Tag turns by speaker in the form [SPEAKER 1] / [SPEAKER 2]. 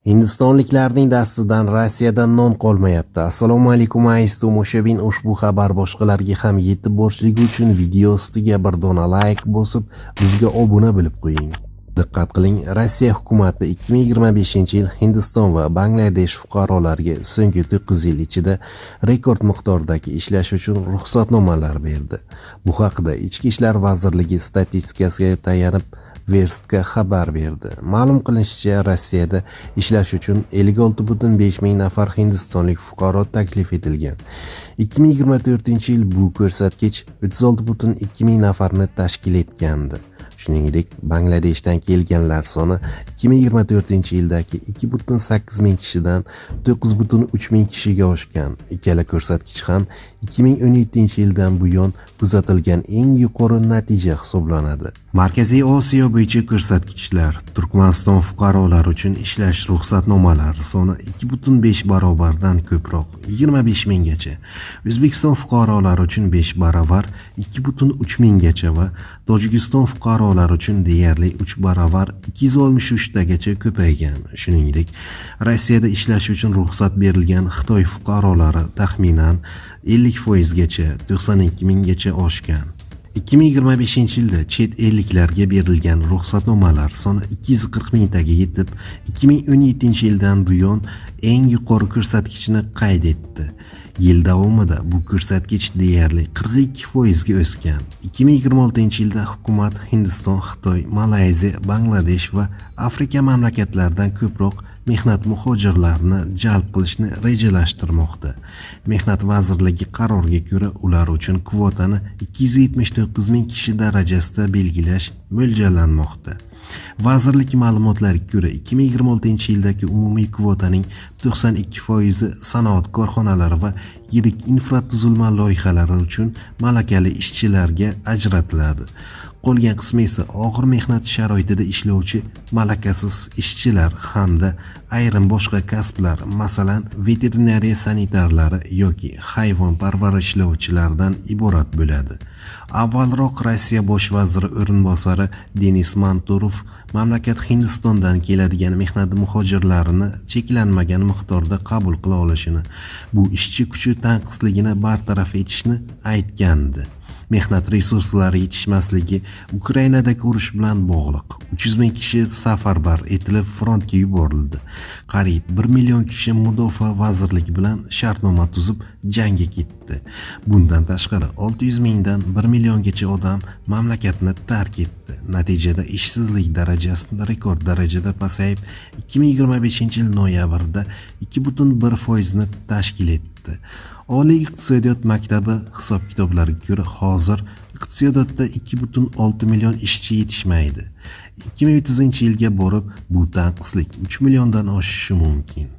[SPEAKER 1] Hindistonliklarning dastidan Rossiyadan non qolmayapti. Assalomu alaykum aziz tomoshabin, ushbu xabar boshqalarga ham yetib borishligi uchun video ostiga bir dona like bosib, bizga obuna bo'lib qo'ying. Diqqat qiling, Rossiya hukumati 2025-yil Hindiston va Bangladesh fuqarolariga so'nggi 9 yil ichida rekord miqdordagi ishlash uchun ruxsatnomalar berdi. Bu haqida Ichki ishlar vazirligi statistikasiga tayanib Verstga xabar berdi. Ma'lum qilinishicha, Rossiyada ishlash uchun 56,5 ming nafar hindistonlik fuqaro taklif etilgan. 2024-yil bu ko'rsatkich 36,2 ming nafarni tashkil etgandi. Shuningdek, Bangladeshdan kelganlar soni 2024-yildagi 2,8 ming kishidan 9,3 ming kishiga oshgan. Ikkala ko'rsatkich ham 2017-yildan buyon kuzatilgan eng yuqori natija hisoblanadi. Markaziy Osiyo bo'yicha ko'rsatkichlar: Turkmaniston fuqarolari uchun ishlash ruxsatnomalari soni 2,5 barobardan ko'proq, 25 minggacha. O'zbekiston fuqarolari uchun 5 barobar, 2,3 minggacha va Tojikiston fuqarolari uchun deyarli 3 barobar, 263 tagacha ko'paygan. Shuningdek, Rossiyada ishlash uchun ruxsat berilgan Xitoy fuqarolari taxminan 50% gacha, 92 minggacha oshgan. 2025-yilda chet elliklarga berilgan ruxsatnomalar soni 240 mingtaga yetib, 2017-yildan buyon eng yuqori ko'rsatkichni qayd etdi. Yil davomida bu ko'rsatkich deyarli 42% ga o'sgan. 2026-yilda hukumat Hindiston, Xitoy, Malayziya, Bangladesh va Afrika mamlakatlaridan ko'proq mehnat muhojirlarini jalb qilishni rejalashtirmoqda. Mehnat vazirligi qaroriga ko'ra, ular uchun kvotani 279 ming kishi darajasida belgilash mo'ljallanmoqda. Vazirlik ma'lumotlariga ko'ra, 2026-yildagi umumiy kvotaning 92% sanoat korxonalari va yirik infratuzilma loyihalari uchun malakali ishchilarga ajratiladi. Qolgan qismi esa og'ir mehnat sharoitida ishlovchi malakasiz ishchilar hamda ayrim boshqa kasblar, masalan, veterinariya sanitarlari yoki hayvon parvarishlovchilardan iborat bo'ladi. Avvalroq Rossiya bosh vaziri o'rinbosari Denis Manturov mamlakat Hindistondan keladigan mehnat muhojirlarini cheklanmagan miqdorda qabul qila olishini, bu ishchi kuchi tanqisligini bartaraf etishni aytgandi. Mehnat resurslari yetishmasligi Ukrainadagi urush bilan bog'liq. 300 ming kishi safarbar etilib frontga yuborildi. Qariyb 1 million kishi mudofaa vazirligi bilan shartnoma tuzib jangga ketdi. Bundan tashqari 600 mingdan 1 milliongacha odam mamlakatni tark etdi. Natijada ishsizlik darajasi rekord darajada pasayib, 2025-yil noyabrda 2,1% ni tashkil etdi. Oliy iqtisodiyot maktabi hisob-kitoblariga ko'ra, hozir iqtisodiyotda 2,6 million ishchi yetishmaydi. 2030-yilga borib bu tanqislik 3 milliondan oshishi mumkin.